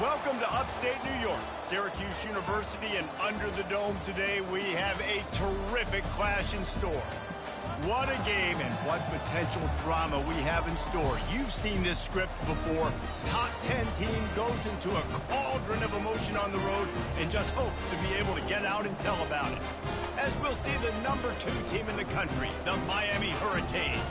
Welcome to upstate New York, Syracuse University, and under the dome today we have a terrific clash in store. What a game and what potential drama we have in store. You've seen this script before. Top 10 team goes into a cauldron of emotion on the road and just hopes to be able to get out and tell about it. As we'll see the number 2 team in the country, the Miami Hurricanes,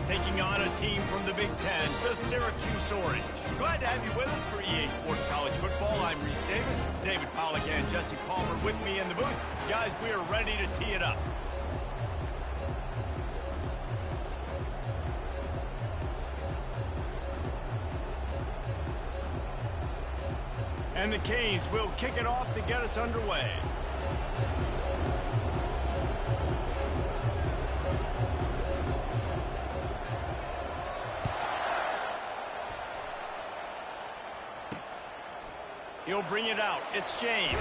taking on a team from the Big Ten, the Syracuse Orange. Glad to have you with us for EA Sports College Football. I'm Reese Davis, David Pollack and Jesse Palmer with me in the booth. Guys, we are ready to tee it up. And the Canes will kick it off to get us underway. He'll bring it out. It's James.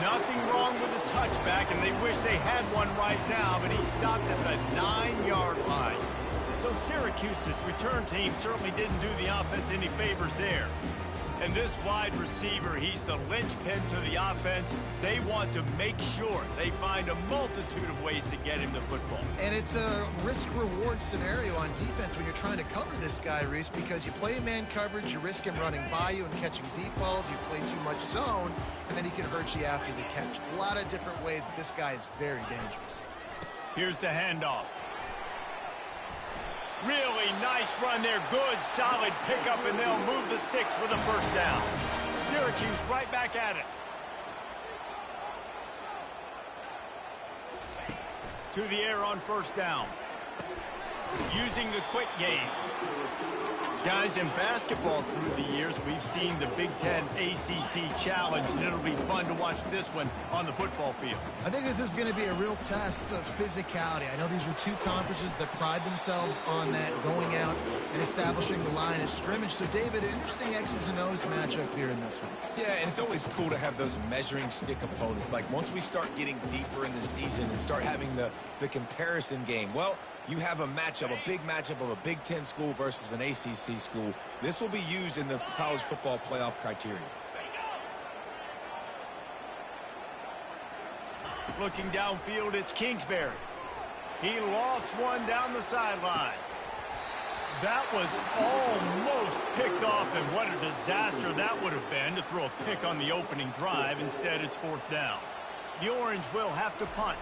Nothing wrong with the touchback, and they wish they had one right now, but he stopped at the 9-yard line. So Syracuse's return team certainly didn't do the offense any favors there. And this wide receiver, he's the linchpin to the offense. They want to make sure they find a multitude of ways to get him the football. And it's a risk-reward scenario on defense when you're trying to cover this guy, Reese, because you play man coverage, you risk him running by you and catching deep balls, you play too much zone, and then he can hurt you after the catch. A lot of different ways that this guy is very dangerous. Here's the handoff. Really nice run there. Good, solid pickup, and they'll move the sticks with a first down. Syracuse right back at it. To the air on first down. Using the quick game. Guys, in basketball through the years, we've seen the Big Ten ACC Challenge, and it'll be fun to watch this one on the football field. I think this is going to be a real test of physicality. I know these are two conferences that pride themselves on that, going out and establishing the line of scrimmage. So, David, interesting X's and O's matchup here in this one. Yeah, and it's always cool to have those measuring stick opponents. Like, once we start getting deeper in the season and start having the comparison game, well, you have a matchup, a big matchup of a Big Ten school versus an ACC school. This will be used in the college football playoff criteria. Looking downfield, it's Kingsbury. He lost one down the sideline. That was almost picked off, and what a disaster that would have been to throw a pick on the opening drive. Instead, it's fourth down. The Orange will have to punt.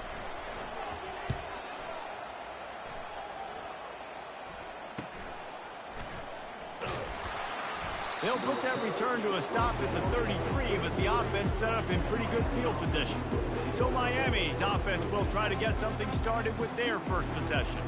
They'll put that return to a stop at the 33, but the offense set up in pretty good field position. So Miami's offense will try to get something started with their first possession.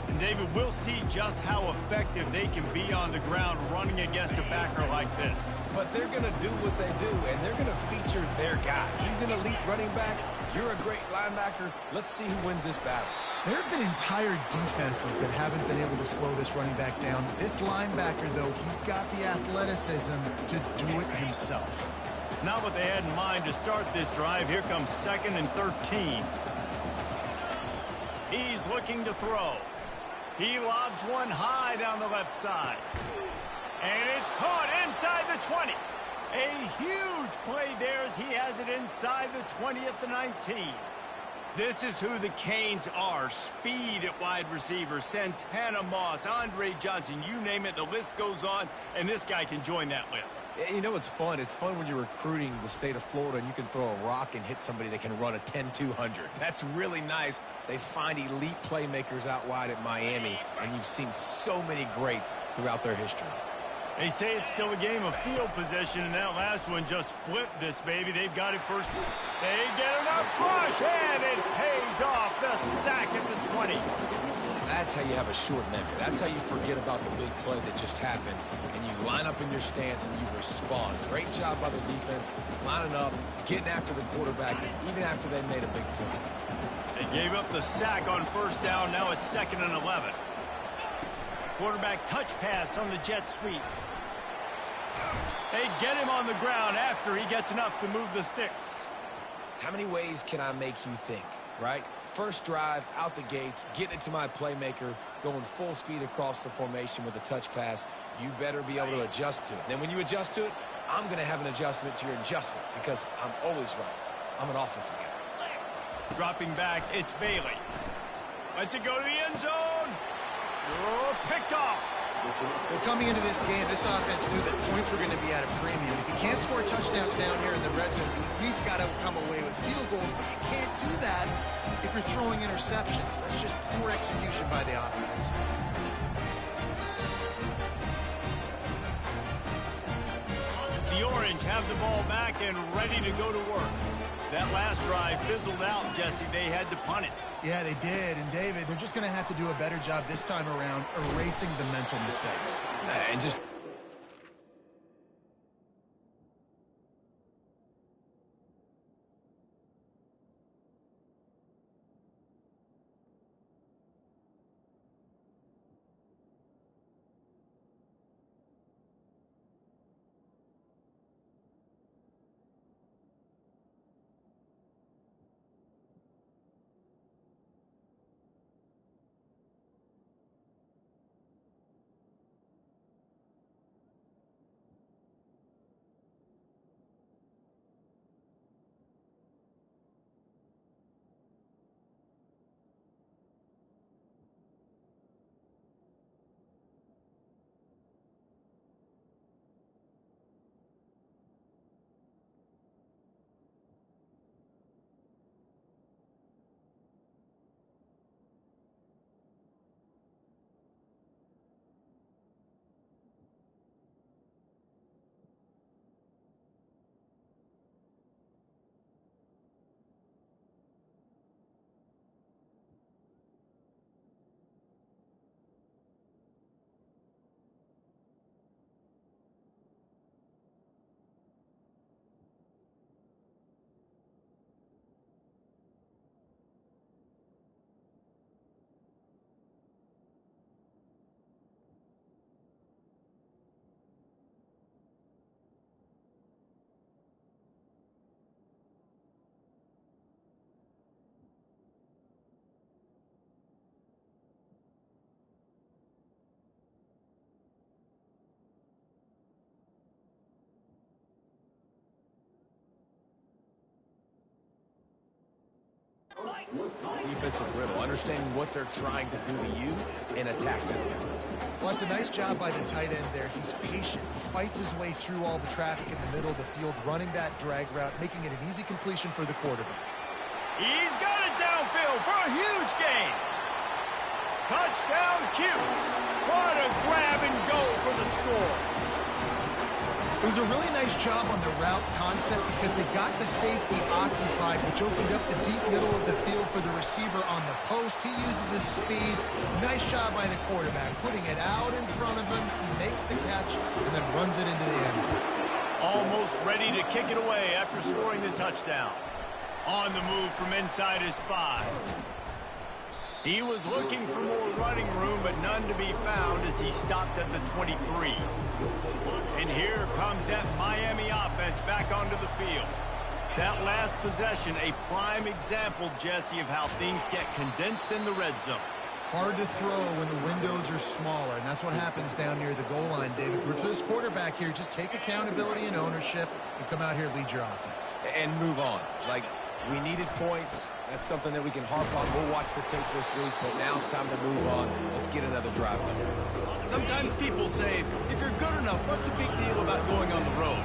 And David, we'll see just how effective they can be on the ground running against a backer like this. But they're going to do what they do, and they're going to feature their guy. He's an elite running back. You're a great linebacker. Let's see who wins this battle. There have been entire defenses that haven't been able to slow this running back down. This linebacker, though, he's got the athleticism to do it himself. Not what they had in mind to start this drive. Here comes 2nd and 13. He's looking to throw. He lobs one high down the left side. And it's caught inside the 20. A huge play there as he has it inside the 20 at the 19. This is who the Canes are. Speed at wide receiver. Santana Moss, Andre Johnson, you name it, the list goes on, and this guy can join that list. You know what's fun? It's fun when you're recruiting the state of Florida and you can throw a rock and hit somebody that can run a 10-200. That's really nice. They find elite playmakers out wide at Miami, and you've seen so many greats throughout their history. They say it's still a game of field position, and that last one just flipped this baby. They've got it first. They get enough rush, and it pays off. The sack at the 20. That's how you have a short memory. That's how you forget about the big play that just happened, and you line up in your stance and you respond. Great job by the defense, lining up, getting after the quarterback, even after they made a big play. They gave up the sack on first down. Now it's 2nd and 11. Quarterback touch pass on the jet sweep. They get him on the ground after he gets enough to move the sticks. How many ways can I make you think, right? First drive, out the gates, getting it to my playmaker, going full speed across the formation with a touch pass. you better be able to adjust to it. Then when you adjust to it, I'm going to have an adjustment to your adjustment because I'm always right. I'm an offensive guy. Dropping back, it's Bailey. Lets it go to the end zone. Oh, picked off. Well, coming into this game, this offense knew that points were going to be at a premium. If you can't score touchdowns down here in the red zone, you at least got to come away with field goals, but you can't do that if you're throwing interceptions. That's just poor execution by the offense. The Orange have the ball back and ready to go to work. That last drive fizzled out, Jesse. They had to punt it. Yeah, they did. And, David, they're just going to have to do a better job this time around erasing the mental mistakes. And just... defensive riddle, understanding what they're trying to do to you and attack them. Well, it's a nice job by the tight end there. He's patient. He fights his way through all the traffic in the middle of the field, running that drag route, making it an easy completion for the quarterback. He's got it downfield for a huge gain. Touchdown, Cuse. What a grab and go for the score. It was a really nice job on the route concept because they got the safety occupied, which opened up the deep middle of the field for the receiver on the post. He uses his speed. Nice job by the quarterback, putting it out in front of him. He makes the catch and then runs it into the end zone. Almost ready to kick it away after scoring the touchdown. On the move from inside his 5. He was looking for more running room, but none to be found as he stopped at the 23. And here comes that Miami offense back onto the field. That last possession, a prime example, Jesse, of how things get condensed in the red zone. Hard to throw when the windows are smaller, and that's what happens down near the goal line, David. For this quarterback here, just take accountability and ownership and come out here and lead your offense. And move on. Like, we needed points. That's something that we can harp on. We'll watch the tape this week, but now it's time to move on. Let's get another drive going. Sometimes people say, if you're good enough, what's the big deal about going on the road?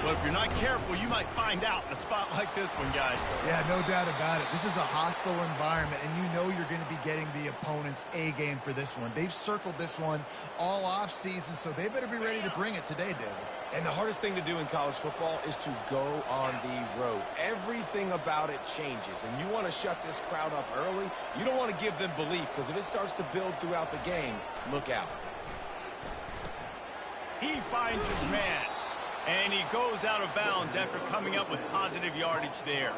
Well, if you're not careful, you might find out in a spot like this one, guys. Yeah, no doubt about it. This is a hostile environment, and you know you're going to be getting the opponent's A game for this one. They've circled this one all off season, so they better be ready to bring it today, David. And the hardest thing to do in college football is to go on the road. Everything about it changes, and you want to shut this crowd up early. You don't want to give them belief, because if it starts to build throughout the game, look out. He finds his man, and he goes out of bounds after coming up with positive yardage there.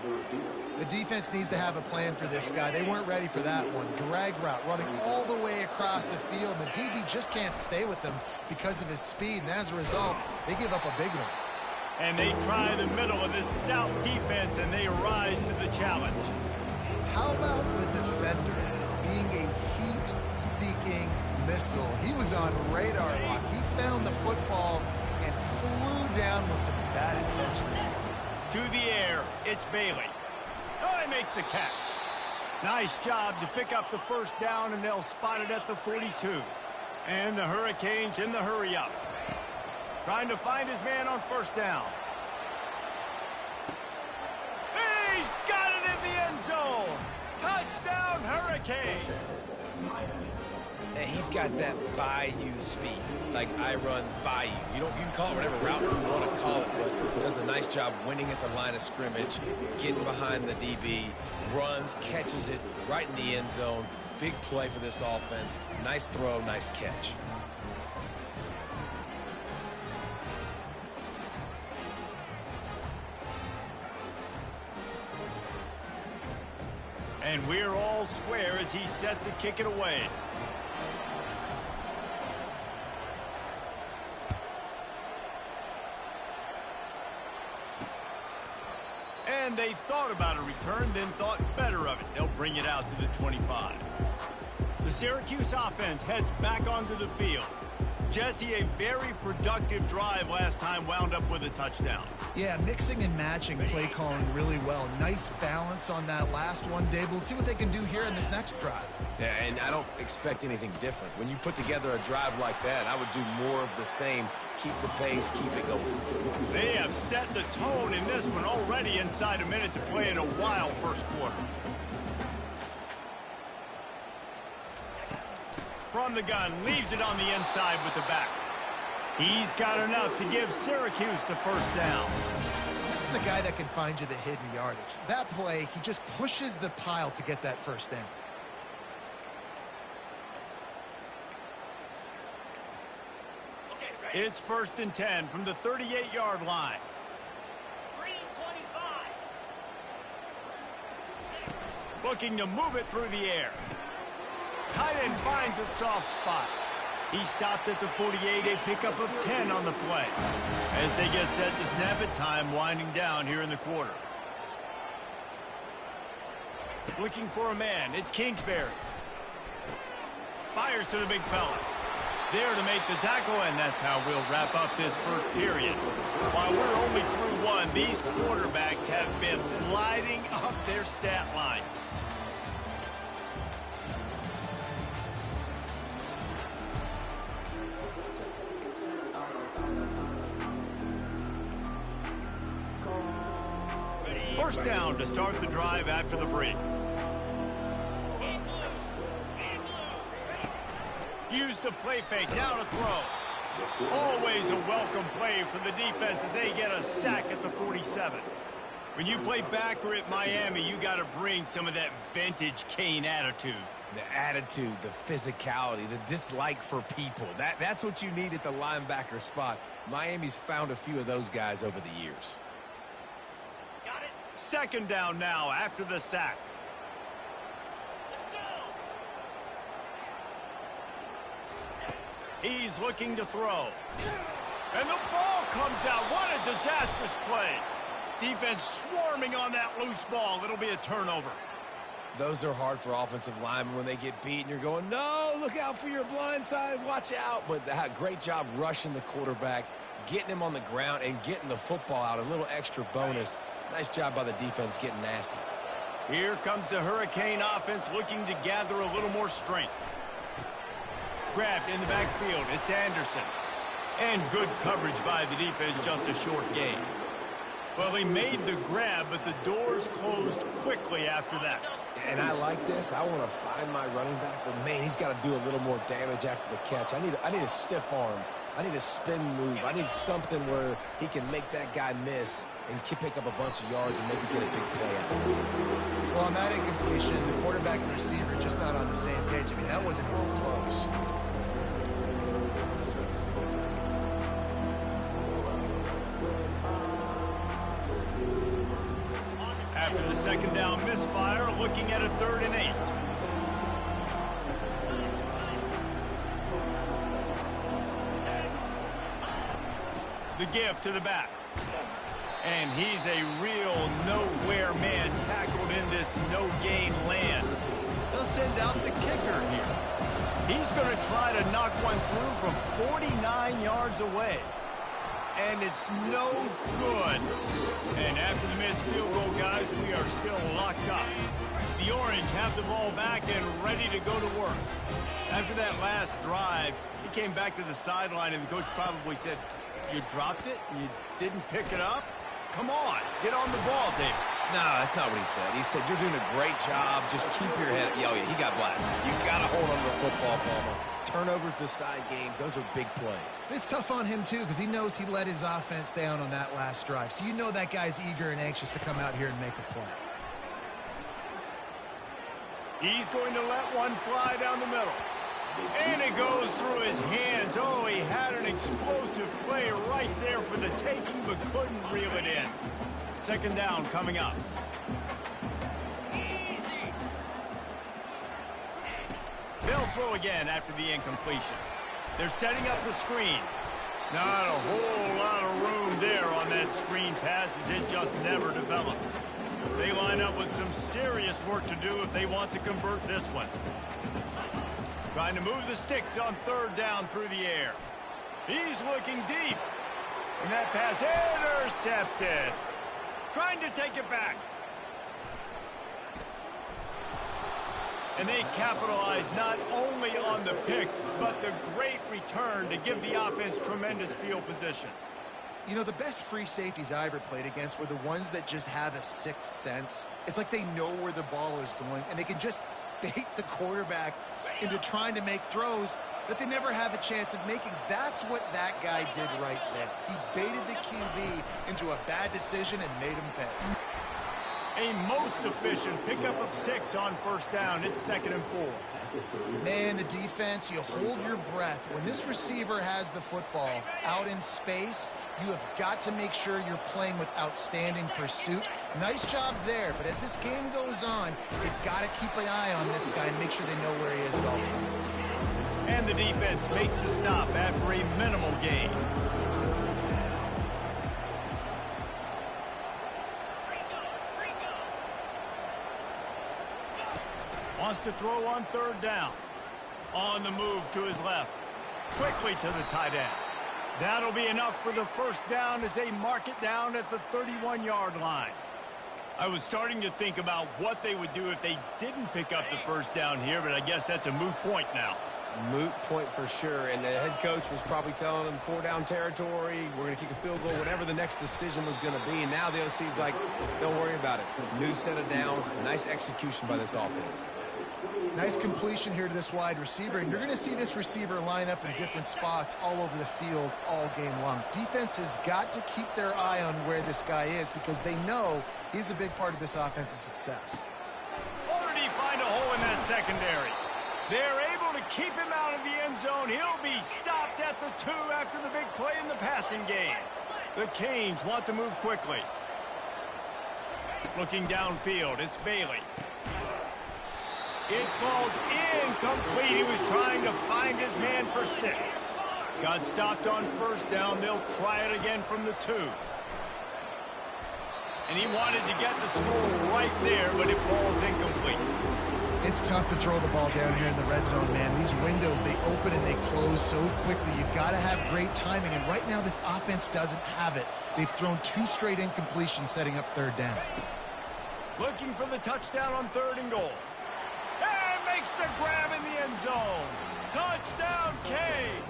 The defense needs to have a plan for this guy. They weren't ready for that one. Drag route running all the way across the field. The DB just can't stay with him because of his speed, and as a result, they give up a big one. And they try the middle of this stout defense, and they rise to the challenge. How about the defender being a heat-seeking missile. He was on radar lock. He found the football and flew down with some bad intentions. To the air, it's Bailey. Oh, he makes the catch. Nice job to pick up the first down, and they'll spot it at the 42. And the Hurricanes in the hurry-up. Trying to find his man on first down. He's got it in the end zone. Touchdown, Hurricanes. And he's got that bayou speed, like I run bayou. You can call it whatever route you want to call it, but does a nice job winning at the line of scrimmage, getting behind the DB, runs, catches it right in the end zone. Big play for this offense. Nice throw, nice catch. And we're all square as he's set to kick it away. And they thought about a return, then thought better of it. They'll bring it out to the 25. The Syracuse offense heads back onto the field. Jesse, a very productive drive last time, wound up with a touchdown. Yeah, mixing and matching play calling really well. Nice balance on that last one, Dave. We'll see what they can do here in this next drive. Yeah, and I don't expect anything different. When you put together a drive like that, I would do more of the same. Keep the pace, keep it going. They have set the tone in this one already inside a minute to play in a wild first quarter. From the gun, leaves it on the inside with the back. He's got enough to give Syracuse the first down. This is a guy that can find you the hidden yardage. That play, he just pushes the pile to get that first down. It's 1st and 10 from the 38-yard line. 3:25. Looking to move it through the air. Tight end finds a soft spot. He stopped at the 48, a pickup of 10 on the play. As they get set to snap it, time winding down here in the quarter. Looking for a man, it's Kingsbury. Fires to the big fella. There to make the tackle, and that's how we'll wrap up this first period. While we're only through one, these quarterbacks have been lighting up their stat line. First down to start the drive after the break. Use the play fake, now to throw. Always a welcome play for the defense as they get a sack at the 47. When you play backer at Miami, you got to bring some of that vintage Kane attitude. The attitude, the physicality, the dislike for people. That's what you need at the linebacker spot. Miami's found a few of those guys over the years. Got it. Second down now after the sack. He's looking to throw. And the ball comes out. What a disastrous play. Defense swarming on that loose ball. It'll be a turnover. Those are hard for offensive linemen when they get beat and you're going, no, look out for your blind side, watch out. But great job rushing the quarterback, getting him on the ground and getting the football out. A little extra bonus. Nice job by the defense getting nasty. Here comes the Hurricane offense looking to gather a little more strength. Grabbed in the backfield, it's Anderson. And good coverage by the defense, just a short gain. Well, he made the grab, but the doors closed quickly after that. And I like this. I want to find my running back, but man, he's got to do a little more damage after the catch. I need a stiff arm. I need a spin move. I need something where he can make that guy miss and pick up a bunch of yards and maybe get a big play out of it. Well, on that incompletion, the quarterback and receiver just not on the same page. I mean, that wasn't even close. After the second down misfire, looking at a 3rd and 8. The give to the back. And he's a real nowhere man tackled in this no-gain land. They'll send out the kicker here. He's going to try to knock one through from 49 yards away. And it's no good. And after the missed field goal, guys, we are still locked up. The Orange have the ball back and ready to go to work. After that last drive, he came back to the sideline, and the coach probably said, "You dropped it? You didn't pick it up? Come on, get on the ball, David." No, that's not what he said. He said, "You're doing a great job. Just keep your head up." Oh, yeah, he got blasted. You got to hold on to the football, Palmer. Turnovers decide games. Those are big plays. It's tough on him, too, because he knows he let his offense down on that last drive. So you know that guy's eager and anxious to come out here and make a play. He's going to let one fly down the middle. And it goes through his hands. Oh, he had an explosive play right there for the taking, but couldn't reel it in. Second down coming up. They'll throw again after the incompletion. They're setting up the screen. Not a whole lot of room there on that screen pass, as it just never developed. They line up with some serious work to do if they want to convert this one. Trying to move the sticks on third down through the air. He's looking deep. And that pass intercepted. Trying to take it back. And they capitalize not only on the pick, but the great return to give the offense tremendous field position. You know, the best free safeties I ever played against were the ones that just have a sixth sense. It's like they know where the ball is going, and they can just bait the quarterback into trying to make throws that they never have a chance of making. That's what that guy did right there. He baited the QB into a bad decision and made him pay. A most efficient pickup of 6 on first down. It's 2nd and 4. Man, the defense, you hold your breath. When this receiver has the football out in space, you have got to make sure you're playing with outstanding pursuit. Nice job there, but as this game goes on, they've got to keep an eye on this guy and make sure they know where he is at all times. And the defense makes the stop after a minimal gain. Wants to throw on third down. On the move to his left. Quickly to the tight end. That'll be enough for the first down as they mark it down at the 31-yard line. I was starting to think about what they would do if they didn't pick up the first down here, but I guess that's a moot point now. Moot point for sure, and the head coach was probably telling them 4-down territory, we're going to kick a field goal, whatever the next decision was going to be. And now the OC's like, don't worry about it. New set of downs, nice execution by this offense. Nice completion here to this wide receiver, and you're going to see this receiver line up in different spots all over the field all game long. Defense has got to keep their eye on where this guy is because they know he's a big part of this offense's success. Already find a hole in that secondary. They're able to keep him out of the end zone. He'll be stopped at the 2 after the big play in the passing game. The Canes want to move quickly. Looking downfield, it's Bailey. It falls incomplete. He was trying to find his man for 6. Got stopped on first down. They'll try it again from the 2. And he wanted to get the score right there, but it falls incomplete. It's tough to throw the ball down here in the red zone, man. These windows, they open and they close so quickly. You've got to have great timing, and right now this offense doesn't have it. They've thrown 2 straight incompletions setting up third down. Looking for the touchdown on 3rd and goal. And makes the grab in the end zone. Touchdown, Canes.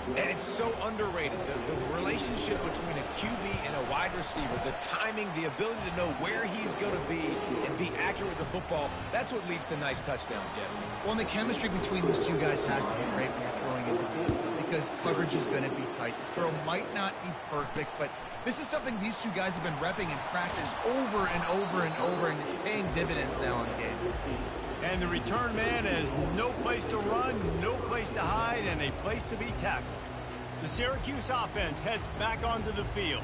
And it's so underrated. The relationship between a QB and a wide receiver, the timing, the ability to know where he's going to be and be accurate with the football, that's what leads to nice touchdowns, Jesse. Well, and the chemistry between these two guys has to be great when you're throwing into the end zone because coverage is going to be tight. The throw might not be perfect, but this is something these two guys have been repping in practice over and over and over, and it's paying dividends now in the game. And the return man has no place to run, no place to hide, and a place to be tackled. The Syracuse offense heads back onto the field.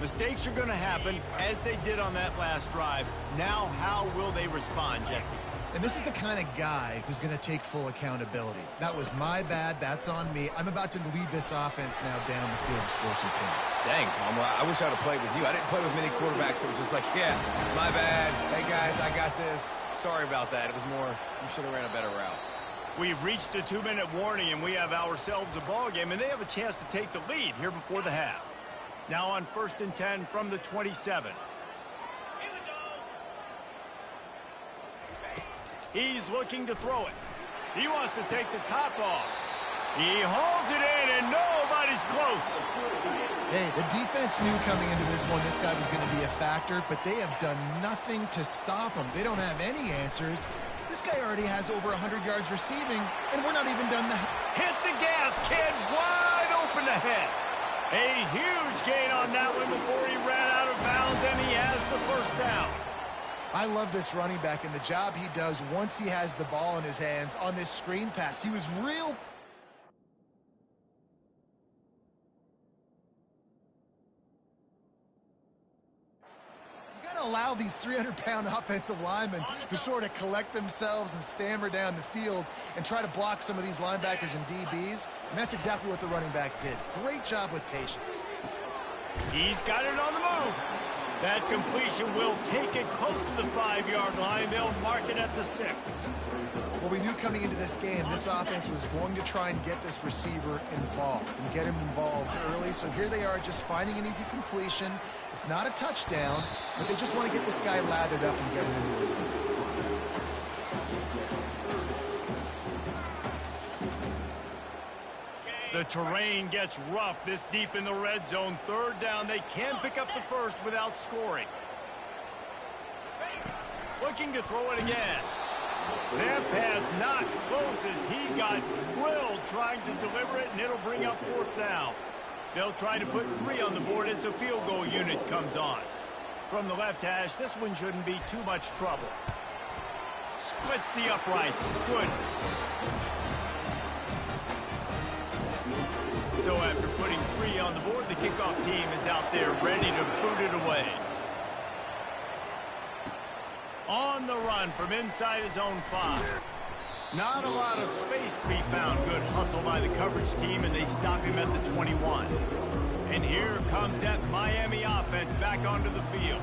Mistakes are going to happen, as they did on that last drive. Now, how will they respond, Jesse? And this is the kind of guy who's going to take full accountability. That was my bad. That's on me. I'm about to lead this offense now down the field to score some points. Dang, Palmer, I wish I'd have played with you. I didn't play with many quarterbacks that were just like, yeah, my bad. Hey, guys, I got this. Sorry about that. It was more, you should have ran a better route. We've reached the 2-minute warning, and we have ourselves a ball game, and they have a chance to take the lead here before the half. Now on 1st and 10 from the 27. He's looking to throw it. He wants to take the top off. He hauls it in, and nobody's close. Hey, the defense knew coming into this one this guy was going to be a factor, but they have done nothing to stop him. They don't have any answers. This guy already has over 100 yards receiving, and we're not even done the... Hit the gas, kid. Wide open ahead. A huge gain on that one before he ran out of bounds, and he has the first down. I love this running back and the job he does once he has the ball in his hands on this screen pass. He was real... allow these 300-pound offensive linemen to sort of collect themselves and stammer down the field and try to block some of these linebackers and DBs, and that's exactly what the running back did. Great job with patience. He's got it on the move. That completion will take it close to the 5-yard line. They'll mark it at the 6. Well, we knew coming into this game, this offense was going to try and get this receiver involved and get him involved early. So here they are just finding an easy completion. It's not a touchdown, but they just want to get this guy lathered up and get him into the lead. The terrain gets rough this deep in the red zone. 3rd down. They can pick up the first without scoring. Looking to throw it again. That pass not close as he got drilled trying to deliver it, and it'll bring up 4th down. They'll try to put 3 on the board as the field goal unit comes on. From the left hash, this one shouldn't be too much trouble. Splits the uprights. Good. So after putting 3 on the board, the kickoff team is out there ready to boot it away. On the run from inside his own 5. Not a lot of space to be found. Good hustle by the coverage team, and they stop him at the 21. And here comes that Miami offense back onto the field.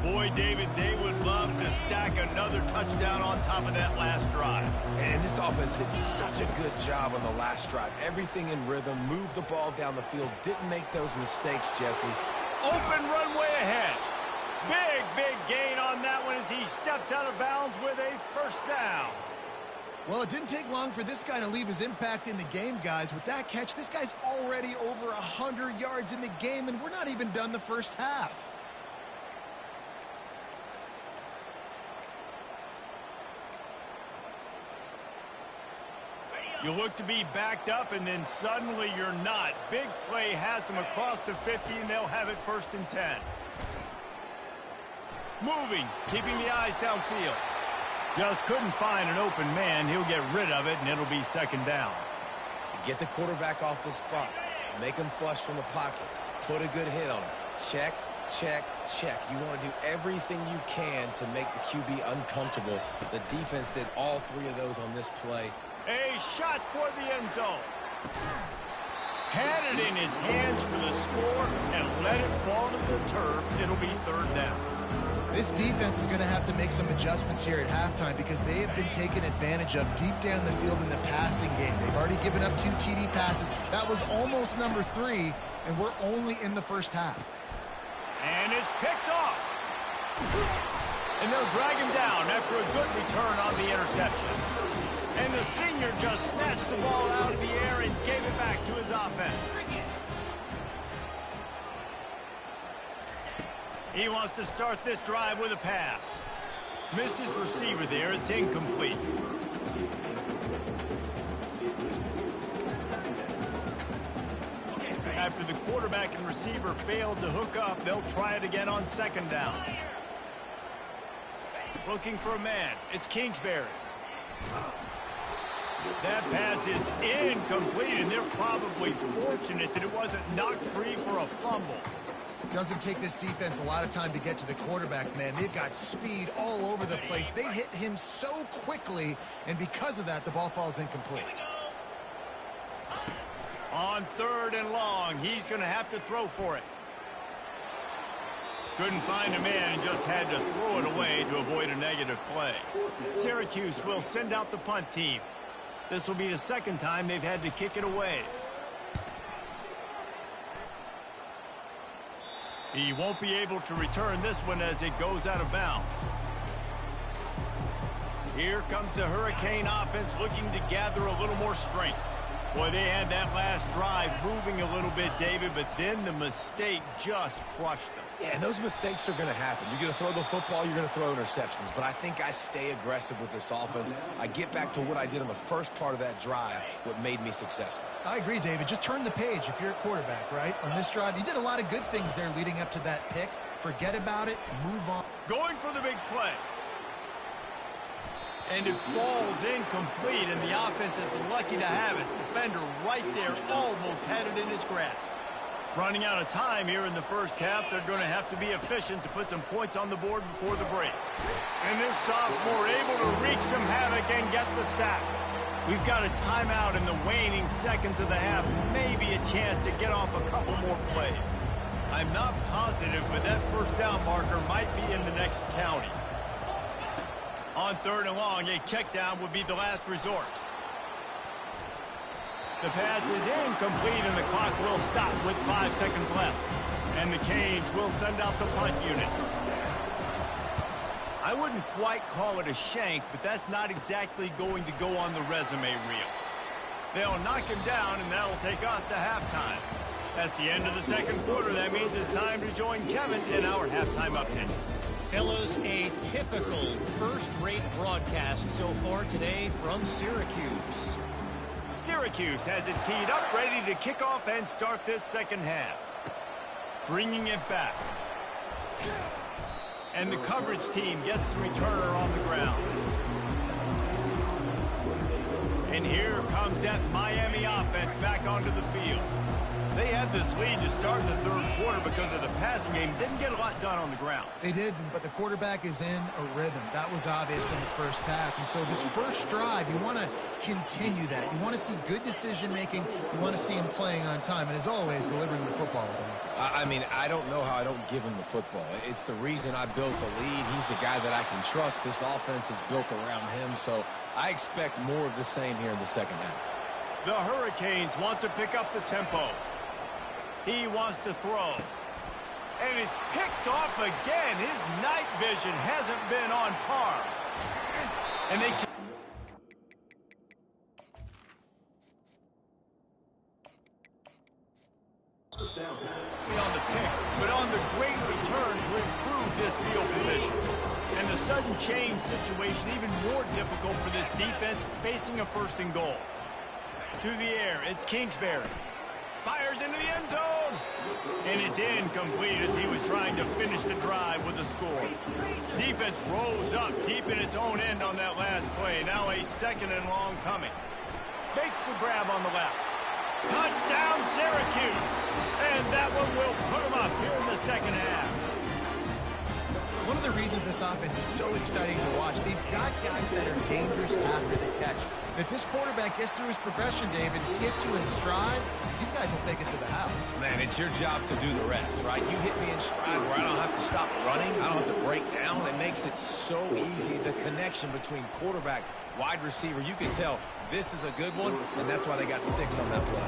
Boy, David, they would love to stack another touchdown on top of that last drive. And this offense did such a good job on the last drive. Everything in rhythm, moved the ball down the field, didn't make those mistakes, Jesse. Open runway ahead. Big gain on that one as he steps out of bounds with a first down. Well, it didn't take long for this guy to leave his impact in the game, guys. With that catch, this guy's already over 100 yards in the game, and we're not even done the first half. You look to be backed up, and then suddenly you're not. Big play has them across the 50, and they'll have it 1st and 10. Moving, keeping the eyes downfield. Just couldn't find an open man. He'll get rid of it, and it'll be 2nd down. Get the quarterback off the spot. Make him flush from the pocket. Put a good hit on him. Check, check, check. You want to do everything you can to make the QB uncomfortable. The defense did all 3 of those on this play. A shot toward the end zone. Had it in his hands for the score and let it fall to the turf. It'll be 3rd down. This defense is going to have to make some adjustments here at halftime because they have been taken advantage of deep down the field in the passing game. They've already given up 2 TD passes. That was almost number 3, and we're only in the first half. And it's picked off. And they'll drag him down after a good return on the interception. And the senior just snatched the ball out of the air and gave it back to his offense. He wants to start this drive with a pass. Missed his receiver there. It's incomplete. After the quarterback and receiver failed to hook up, they'll try it again on 2nd down. Looking for a man. It's Kingsbury. That pass is incomplete, and they're probably fortunate that it wasn't knocked free for a fumble. Doesn't take this defense a lot of time to get to the quarterback, man. They've got speed all over the place. They hit him so quickly, and because of that, the ball falls incomplete. On 3rd and long, he's going to have to throw for it. Couldn't find a man and just had to throw it away to avoid a negative play. Syracuse will send out the punt team. This will be the 2nd time they've had to kick it away. He won't be able to return this one as it goes out of bounds. Here comes the Hurricane offense looking to gather a little more strength. Boy, they had that last drive moving a little bit, David, but then the mistake just crushed them. Yeah, and those mistakes are going to happen. You're going to throw the football, you're going to throw interceptions. But I think I stay aggressive with this offense. I get back to what I did on the first part of that drive, what made me successful. I agree, David. Just turn the page if you're a quarterback, right? On this drive, you did a lot of good things there leading up to that pick. Forget about it. Move on. Going for the big play. And it falls incomplete, and the offense is lucky to have it. Defender right there almost had it in his grasp. Running out of time here in the first half, they're going to have to be efficient to put some points on the board before the break. And this sophomore able to wreak some havoc and get the sack. We've got a timeout in the waning seconds of the half, maybe a chance to get off a couple more plays. I'm not positive, but that first down marker might be in the next county. On 3rd and long, a check down would be the last resort. The pass is incomplete, and the clock will stop with 5 seconds left. And the Canes will send out the punt unit. I wouldn't quite call it a shank, but that's not exactly going to go on the resume reel. They'll knock him down, and that'll take us to halftime. That's the end of the 2nd quarter. That means it's time to join Kevin in our halftime update. Fellas, a typical first-rate broadcast so far today from Syracuse. Syracuse has it teed up, ready to kick off and start this 2nd half. Bringing it back. And the coverage team gets the returner on the ground. And here comes that Miami offense back onto the field. They had this lead to start the 3rd quarter because of the passing game. Didn't get a lot done on the ground. They did, but the quarterback is in a rhythm. That was obvious in the first half. And so this first drive, you want to continue that. You want to see good decision-making. You want to see him playing on time. And as always, delivering the football with accuracy. I mean, I don't know how I don't give him the football. It's the reason I built the lead. He's the guy that I can trust. This offense is built around him. So I expect more of the same here in the 2nd half. The Hurricanes want to pick up the tempo. He wants to throw. And it's picked off again. His night vision hasn't been on par. And they can on the pick, but on the great return to improve this field position. And the sudden change situation even more difficult for this defense facing a 1st and goal. To the air, it's Kingsbury. Fires into the end zone. And it's incomplete as he was trying to finish the drive with a score. Defense rose up deep in its own end on that last play. Now a 2nd and long coming. Makes the grab on the left. Touchdown, Syracuse. And that one will put them up here in the 2nd half. One of the reasons this offense is so exciting to watch, they've got guys that are dangerous after the catch. And if this quarterback gets through his progression, David, gets you in stride, these guys will take it to the house. Man, it's your job to do the rest, right? You hit me in stride where I don't have to stop running. I don't have to break down. It makes it so easy. The connection between quarterback, wide receiver, you can tell this is a good one, and that's why they got 6 on that play.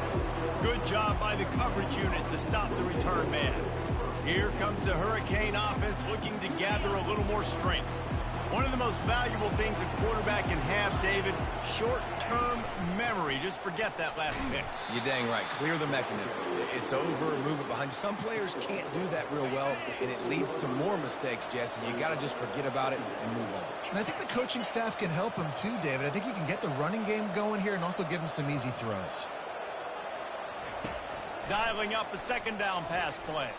Good job by the coverage unit to stop the return man. Here comes the Hurricane offense looking to gather a little more strength. One of the most valuable things a quarterback can have, David, short-term memory. Just forget that last pick. You're dang right. Clear the mechanism. It's over, move it behind you. Some players can't do that real well, and it leads to more mistakes, Jesse. You got to just forget about it and move on. And I think the coaching staff can help him too, David. I think you can get the running game going here and also give him some easy throws. Dialing up a 2nd down pass play.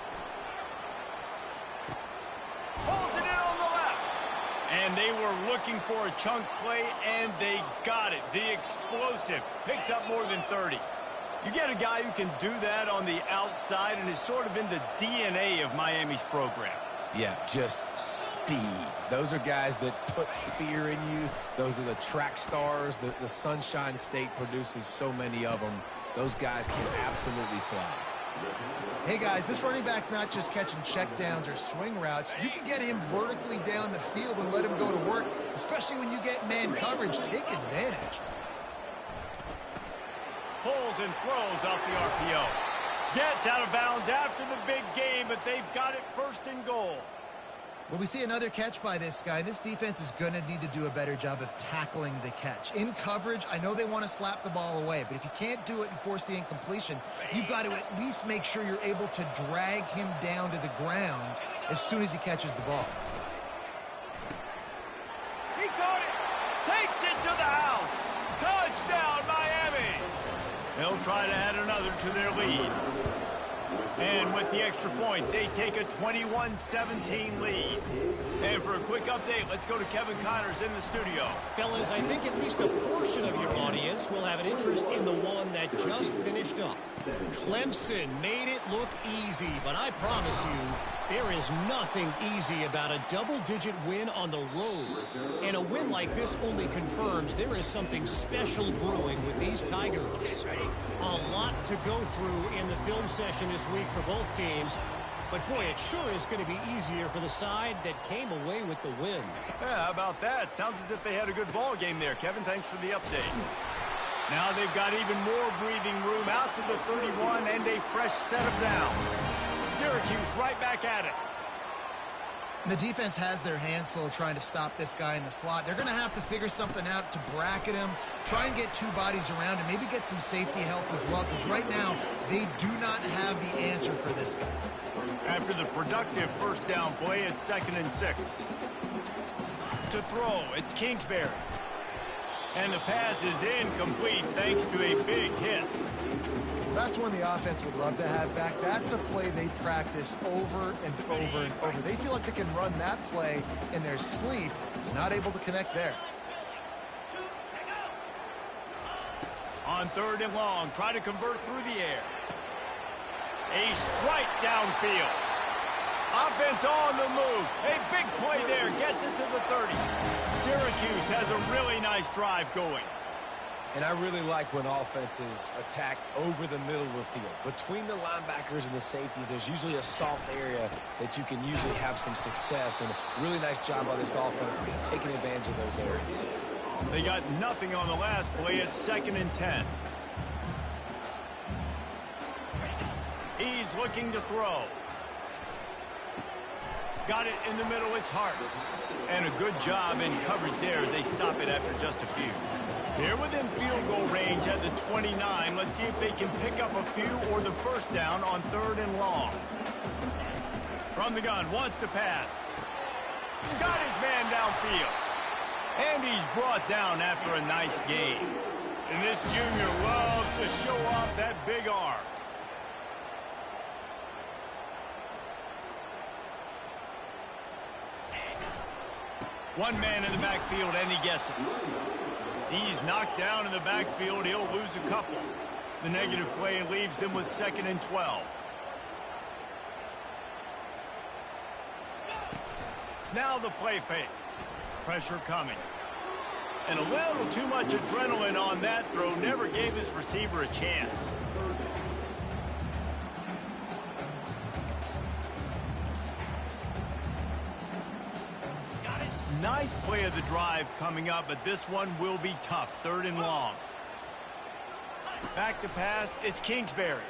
Pulls it in on the left. And they were looking for a chunk play, and they got it. The explosive picks up more than 30. You get a guy who can do that on the outside and is sort of in the DNA of Miami's program. Yeah, just speed. Those are guys that put fear in you. Those are the track stars. The Sunshine State produces so many of them. Those guys can absolutely fly. Hey, guys, this running back's not just catching checkdowns or swing routes. You can get him vertically down the field and let him go to work, especially when you get man coverage. Take advantage. Pulls and throws off the RPO. Gets out of bounds after the big game, but they've got it first and goal. Well, we see another catch by this guy. This defense is going to need to do a better job of tackling the catch. In coverage, I know they want to slap the ball away, but if you can't do it and force the incompletion, you've got to at least make sure you're able to drag him down to the ground as soon as he catches the ball. He caught it! Takes it to the house! Touchdown, Miami! They'll try to add another to their lead. And with the extra point, they take a 21-17 lead. And for a quick update, let's go to Kevin Connors in the studio. Fellas, I think at least a portion of your audience will have an interest in the one that just finished up. Clemson made it look easy, but I promise you, there is nothing easy about a double-digit win on the road. And a win like this only confirms there is something special brewing with these Tigers. A lot to go through in the film session this week for both teams. But, boy, it sure is going to be easier for the side that came away with the win. Yeah, how about that? Sounds as if they had a good ball game there. Kevin, thanks for the update. Now they've got even more breathing room out to the 31 and a fresh set of downs. Syracuse right back at it. The defense has their hands full trying to stop this guy in the slot. They're going to have to figure something out to bracket him, try and get two bodies around him, maybe get some safety help as well, because right now they do not have the answer for this guy. After the productive first down play, it's 2nd and 6. To throw, it's Kingsbury. And the pass is incomplete thanks to a big hit. That's one the offense would love to have back. That's a play they practice over and over and over. They feel like they can run that play in their sleep, not able to connect there. On 3rd and long, try to convert through the air. A strike downfield. Offense on the move. A big play there. Gets it to the 30. Syracuse has a really nice drive going. And I really like when offenses attack over the middle of the field. Between the linebackers and the safeties, there's usually a soft area that you can usually have some success. And really nice job by this offense taking advantage of those areas. They got nothing on the last play. It's 2nd and 10. He's looking to throw. Got it in the middle. It's Hart. And a good job in coverage there as they stop it after just a few. They're within field goal range at the 29. Let's see if they can pick up a few or the first down on 3rd and long. From the gun, wants to pass. Got his man downfield. And he's brought down after a nice game. And this junior loves to show off that big arm. One man in the backfield, and he gets it. He's knocked down in the backfield. He'll lose a couple. The negative play leaves him with 2nd and 12. Now the play fake. Pressure coming. And a little too much adrenaline on that throw. Never gave his receiver a chance. Ninth play of the drive coming up, but this one will be tough. 3rd and long. Back to pass, it's Kingsbury.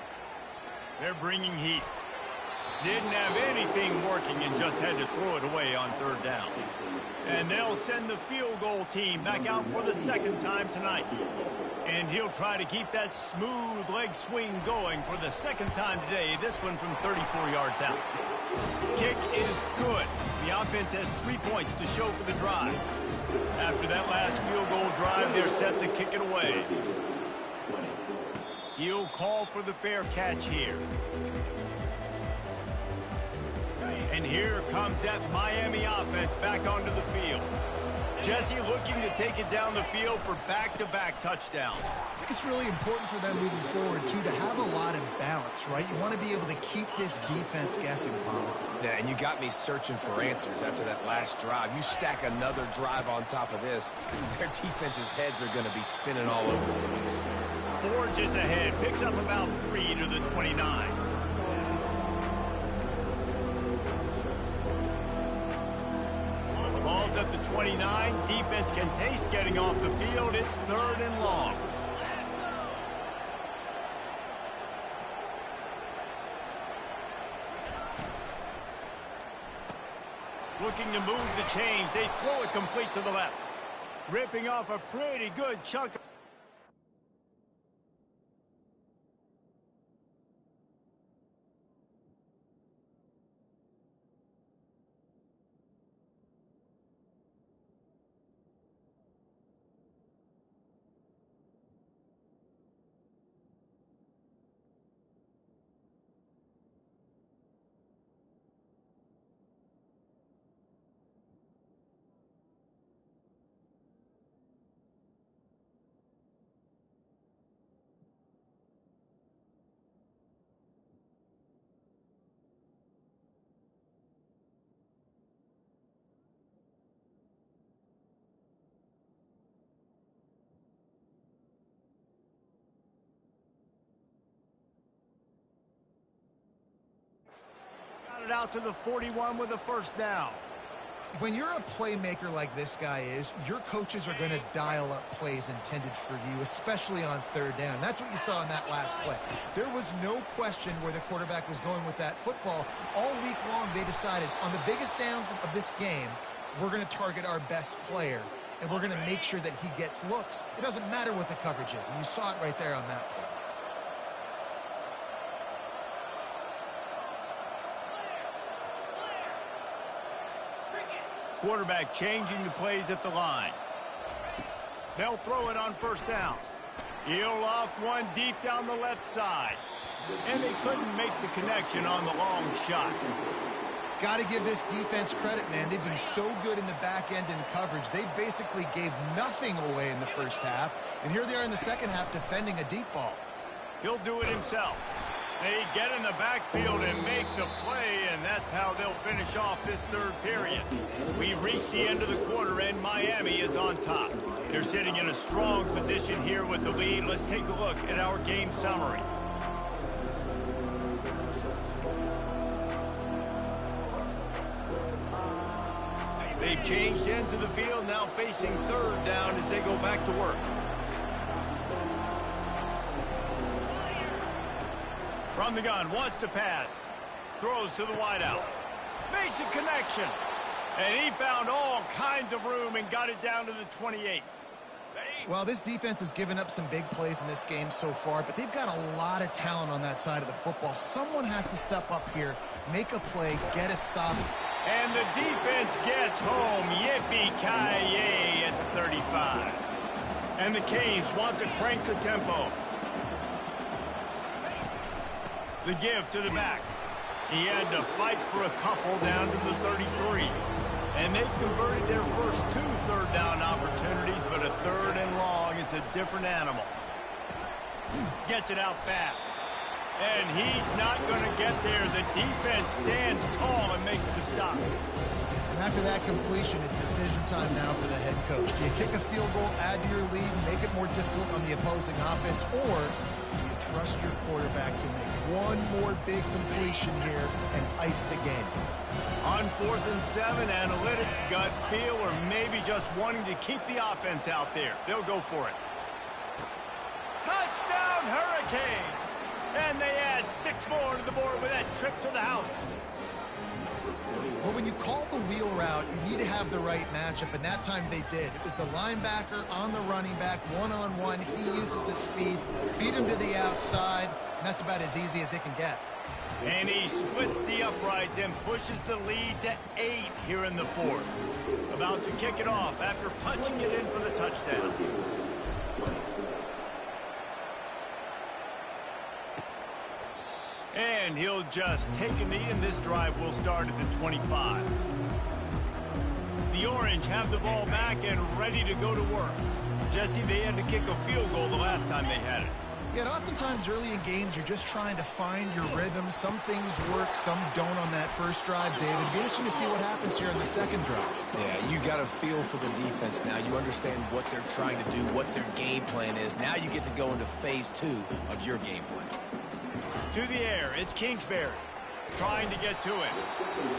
They're bringing heat. Didn't have anything working and just had to throw it away on 3rd down. And they'll send the field goal team back out for the 2nd time tonight. And he'll try to keep that smooth leg swing going for the 2nd time today, this one from 34 yards out. Kick is good. The offense has 3 points to show for the drive. After that last field goal drive, they're set to kick it away. He'll call for the fair catch here. And here comes that Miami offense back onto the field. Jesse looking to take it down the field for back-to-back touchdowns. I think it's really important for them moving forward, too, to have a lot of balance, right? You want to be able to keep this defense guessing, Pollard. Yeah, and you got me searching for answers after that last drive. You stack another drive on top of this, their defense's heads are going to be spinning all over the place. Forges ahead, picks up about 3 to the 29. Ball's at the 29. Defense can taste getting off the field. It's 3rd and long. Looking to move the chains. They throw it complete to the left. Ripping off a pretty good chunk. It out to the 41 with a first down. When you're a playmaker like this guy is, your coaches are going to dial up plays intended for you, especially on 3rd down. That's what you saw in that last play. There was no question where the quarterback was going with that football. All week long, they decided on the biggest downs of this game, we're going to target our best player, and we're going to make sure that he gets looks. It doesn't matter what the coverage is, and you saw it right there on that play. Quarterback changing the plays at the line. They'll throw it on 1st down. He'll loft one deep down the left side. And they couldn't make the connection on the long shot. Got to give this defense credit, man. They've been so good in the back end in coverage. They basically gave nothing away in the first half. And here they are in the second half defending a deep ball. He'll do it himself. They get in the backfield and make the play, and that's how they'll finish off this 3rd period. We reached the end of the quarter, and Miami is on top. They're sitting in a strong position here with the lead. Let's take a look at our game summary. They've changed ends of the field, now facing 3rd down as they go back to work. From the gun, wants to pass. Throws to the wideout. Makes a connection. And he found all kinds of room and got it down to the 28th. Well, this defense has given up some big plays in this game so far, but they've got a lot of talent on that side of the football. Someone has to step up here, make a play, get a stop. And the defense gets home. Yippee-ki-yay at the 35. And the Canes want to crank the tempo. The give to the back. He had to fight for a couple down to the 33. And they've converted their first 2 3rd down opportunities, but a 3rd and long is a different animal. Gets it out fast. And he's not going to get there. The defense stands tall and makes the stop. And after that completion, it's decision time now for the head coach. Do you kick a field goal, add to your lead, and make it more difficult on the opposing offense, or do you trust your quarterback to make one more big completion here and ice the game? On 4th and 7, analytics, gut feel, or maybe just wanting to keep the offense out there. They'll go for it. Touchdown, Hurricanes! And they add 6 more to the board with that trip to the house. Well, when you call the wheel route, you need to have the right matchup, and that time they did. It was the linebacker on the running back, one-on-one. He uses his speed, beat him to the outside, and that's about as easy as it can get. And he splits the uprights and pushes the lead to 8 here in the 4th. About to kick it off after punching it in for the touchdown. And he'll just take a knee, and this drive will start at the 25. The Orange have the ball back and ready to go to work. Jesse, they had to kick a field goal the last time they had it. Yeah, and oftentimes early in games, you're just trying to find your rhythm. Some things work, some don't on that first drive, David. It'll be interesting to see what happens here in the second drive. Yeah, you got a feel for the defense now. You understand what they're trying to do, what their game plan is. Now you get to go into phase 2 of your game plan. To the air, it's Kingsbury. Trying to get to it.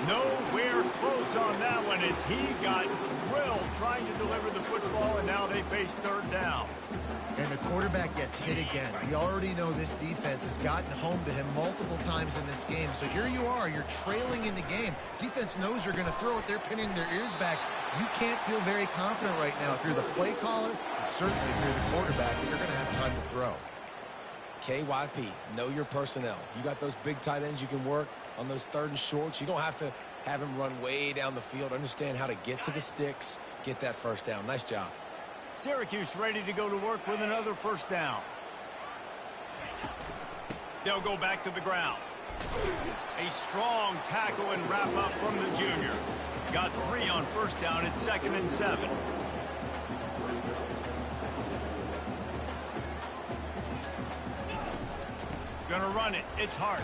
Nowhere close on that one as he got drilled trying to deliver the football, and now they face third down. And the quarterback gets hit again. We already know this defense has gotten home to him multiple times in this game. So here you are, you're trailing in the game. Defense knows you're going to throw it. They're pinning their ears back. You can't feel very confident right now through the play caller and certainly through the quarterback that you're going to have time to throw. KYP, know your personnel. You got those big tight ends you can work on those third and shorts. You don't have to have him run way down the field. Understand how to get to the sticks, get that first down. Nice job. Syracuse ready to go to work with another first down. They'll go back to the ground. A strong tackle and wrap up from the junior. Got 3 on first down. It's 2nd and 7. Gonna run it. It's Hart.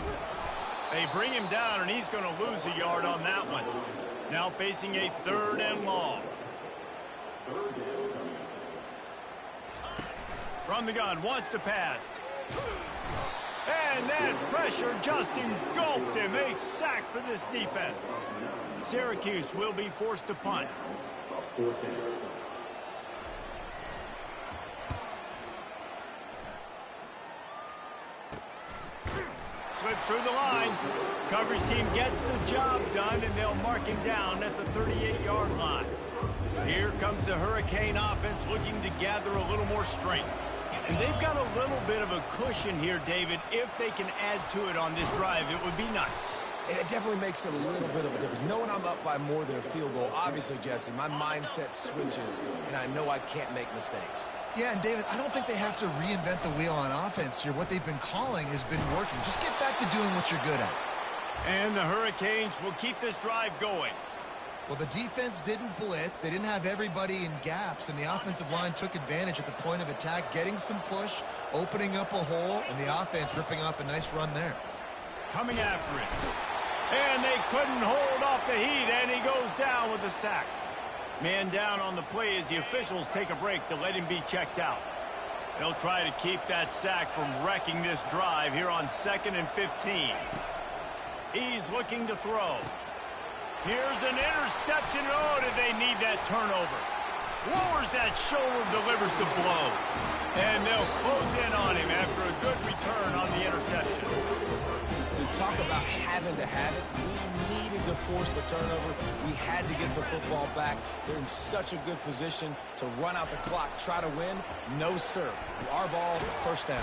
They bring him down, and he's going to lose a yard on that one. Now facing a 3rd and long. From the gun, wants to pass. And that pressure just engulfed him. A sack for this defense. Syracuse will be forced to punt. Slips through the line. Coverage team gets the job done, and they'll mark him down at the 38-yard line. Here comes the Hurricane offense looking to gather a little more strength. And they've got a little bit of a cushion here, David. If they can add to it on this drive, it would be nice. And it definitely makes it a little bit of a difference. Knowing I'm up by more than a field goal, obviously, Jesse, my mindset switches, and I know I can't make mistakes. Yeah, and David, I don't think they have to reinvent the wheel on offense here. What they've been calling has been working. Just get back to doing what you're good at. And the Hurricanes will keep this drive going. Well, the defense didn't blitz. They didn't have everybody in gaps, and the offensive line took advantage at the point of attack, getting some push, opening up a hole, and the offense ripping off a nice run there. Coming after it. And they couldn't hold off the heat, and he goes down with a sack. Man down on the play as the officials take a break to let him be checked out. They'll try to keep that sack from wrecking this drive here on 2nd and 15. He's looking to throw. Here's an interception. Oh, did they need that turnover? Lowers that shoulder, delivers the blow. And they'll close in on him after a good return on the interception. We talk about having to have it. We needed to force the turnover. We had to get the football back. They're in such a good position to run out the clock, try to win. No, sir. Our ball, first down.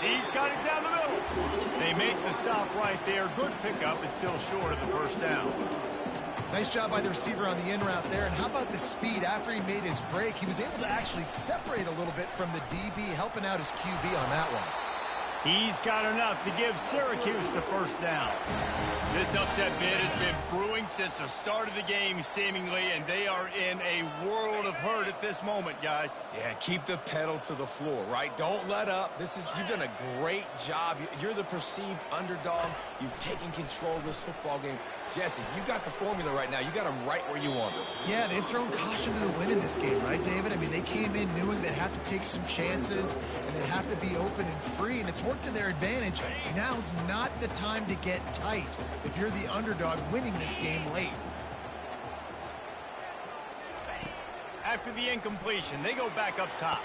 He's got it down the middle. They make the stop right there. Good pickup. It's still short of the first down. Nice job by the receiver on the in route there. And how about the speed after he made his break? He was able to actually separate a little bit from the DB, helping out his QB on that one. He's got enough to give Syracuse the first down. This upset bid has been brewing since the start of the game, seemingly, and they are in a world of hurt at this moment, guys. Yeah, keep the pedal to the floor, right? Don't let up. You've done a great job. You're the perceived underdog. You've taken control of this football game. Jesse, you got the formula right now. You got them right where you want them. Yeah, they've thrown caution to the wind in this game, right, David? I mean, they came in knowing they'd have to take some chances and they'd have to be open and free, and it's worked to their advantage. Now's not the time to get tight if you're the underdog winning this game late. After the incompletion, they go back up top.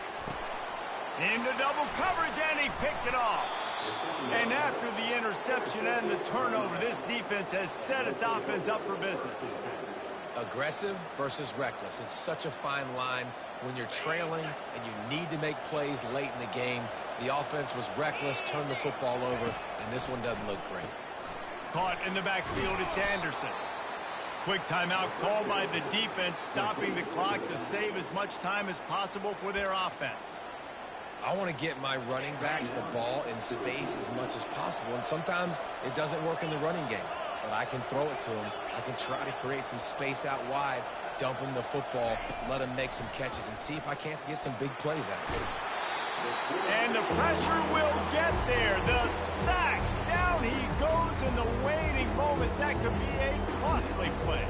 Into double coverage, and he picked it off. And after the interception and the turnover, this defense has set its offense up for business. Aggressive versus reckless. It's such a fine line when you're trailing and you need to make plays late in the game. The offense was reckless, turned the football over, and this one doesn't look great. Caught in the backfield, it's Anderson. Quick timeout called by the defense, stopping the clock to save as much time as possible for their offense. I want to get my running backs the ball in space as much as possible, and sometimes it doesn't work in the running game. but I can throw it to him. I can try to create some space out wide, dump him the football, let him make some catches, and see if I can't get some big plays out of it. And the pressure will get there. The sack. Down he goes in the waiting moments. That could be a costly play.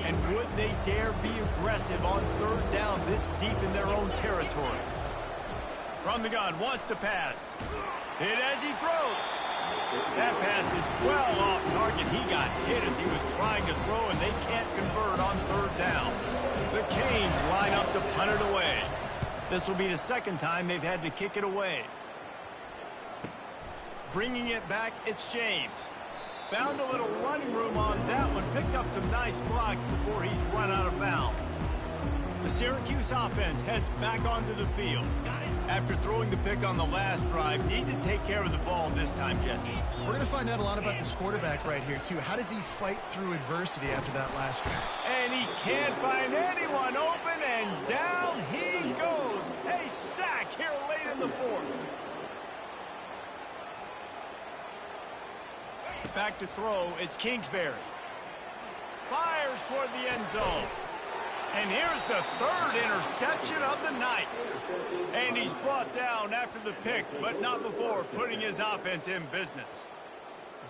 And would they dare be aggressive on third down this deep in their own territory? From the gun, wants to pass. Hit as he throws. That pass is well off target. He got hit as he was trying to throw, and they can't convert on third down. The Canes line up to punt it away. This will be the second time they've had to kick it away. Bringing it back, it's James. Found a little running room on that one. Picked up some nice blocks before he's run out of bounds. The Syracuse offense heads back onto the field. After throwing the pick on the last drive, need to take care of the ball this time, Jesse. We're going to find out a lot about this quarterback right here, too. How does he fight through adversity after that last drive? And he can't find anyone open, and down he goes. A sack here late in the fourth. Back to throw, it's Kingsbury. Fires toward the end zone. And here's the third interception of the night. And he's brought down after the pick, but not before putting his offense in business.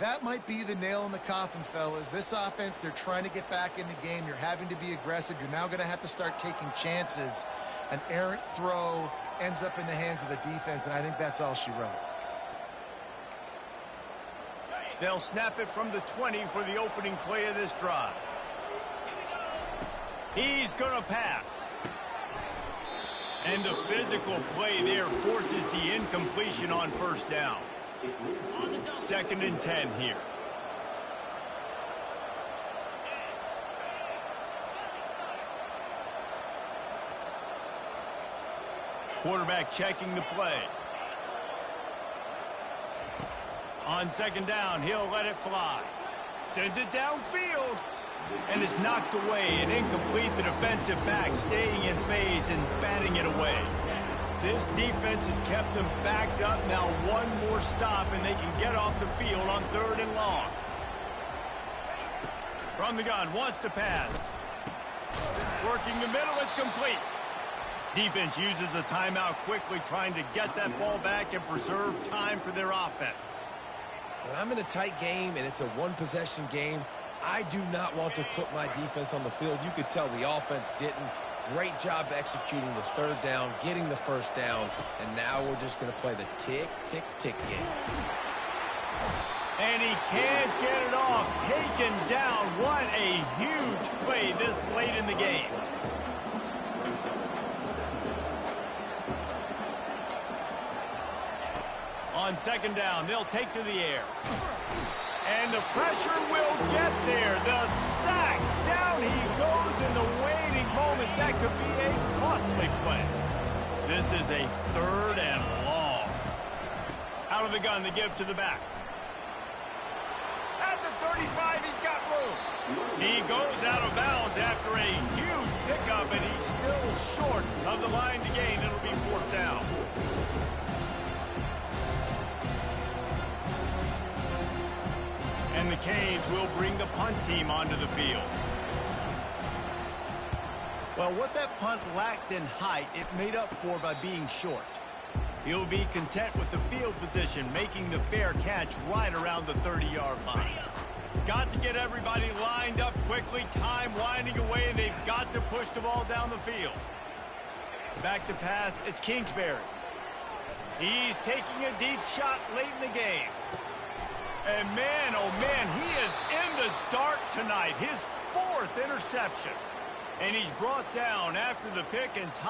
That might be the nail in the coffin, fellas. This offense, they're trying to get back in the game. You're having to be aggressive. You're now going to have to start taking chances. An errant throw ends up in the hands of the defense, and I think that's all she wrote. They'll snap it from the 20 for the opening play of this drive. He's going to pass. And the physical play there forces the incompletion on first down. 2nd and 10 here. Quarterback checking the play. On 2nd down, he'll let it fly. Sends it downfield. And is knocked away and incomplete. The defensive back staying in phase and batting it away. This defense has kept them backed up. Now one more stop and they can get off the field on 3rd and long. From the gun, wants to pass. Working the middle, it's complete. Defense uses a timeout quickly, trying to get that ball back and preserve time for their offense. When I'm in a tight game and it's a one-possession game, I do not want to put my defense on the field. You could tell the offense didn't. Great job executing the 3rd down, getting the 1st down, and now we're just going to play the tick, tick, tick game. And he can't get it off. Taken down. What a huge play this late in the game. On 2nd down, they'll take to the air. And the pressure will get there. The sack. Down he goes in the waiting moments. That could be a costly play. This is a 3rd and long. Out of the gun to give to the back. At the 35, he's got room. He goes out of bounds after a huge pickup, and he's still short of the line to gain. It'll be 4th down. And the Canes will bring the punt team onto the field. Well, what that punt lacked in height, it made up for by being short. He'll be content with the field position, making the fair catch right around the 30-yard line. Got to get everybody lined up quickly. Time winding away, and they've got to push the ball down the field. Back to pass, it's Kingsbury. He's taking a deep shot late in the game. And man, oh man, he is in the dark tonight. His 4th interception. And he's brought down after the pick and